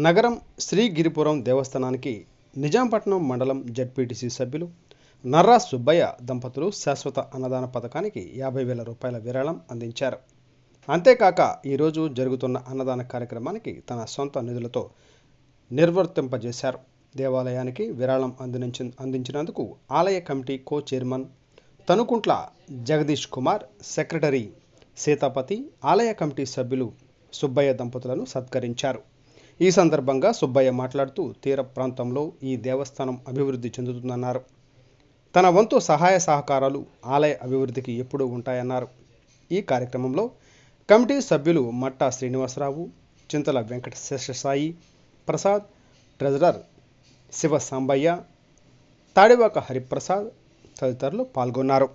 నగరం శ్రీగిరిపురం దేవస్థానానికి నిజాంపట్నం మండలం జెడ్పీటీసీ సభ్యులు నర్రా సుబ్బయ్య దంపతులు శాశ్వత అన్నదాన పథకానికి 50,000 రూపాయల విరాళం అందించారు. అంతేకాక ఈరోజు జరుగుతున్న అన్నదాన కార్యక్రమానికి తన సొంత నిధులతో నిర్వర్తింపజేశారు. దేవాలయానికి విరాళం అందించినందుకు ఆలయ committee cochairman Tanukuntla Jagadish Kumar, secretary Seethapathi, ఆలయ కమిటీ సభ్యులు సుబ్బయ్య దంపతులను సత్కరించారు. ఈ సందర్భంగా సుబ్బయ్య మాట్లాడుతూ తీర ప్రాంతంలో ఈ దేవస్థానం అభివృద్ధి చెందుతుందన్నారు. తన వంతు సహాయ సహకారాలు ఆలయ అభివృద్ధికి ఎప్పుడూ ఉంటాయన్నారు. ఈ కార్యక్రమంలో కమిటీ సభ్యులు మట్టా శ్రీనివాసరావు, చింతల వెంకట శేషసాయి ప్రసాద్, ట్రెజరర్ శివ సాంబయ్య, తాడివాక హరిప్రసాద్ తదితరులు పాల్గొన్నారు.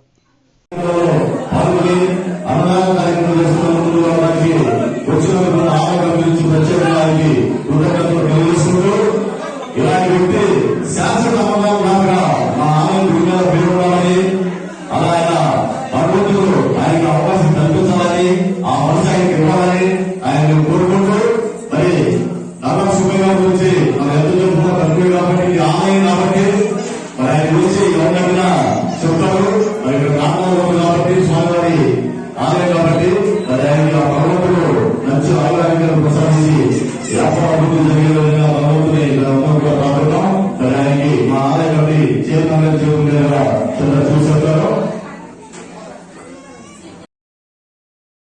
చెప్తారు మరి నాన్న కాబట్టి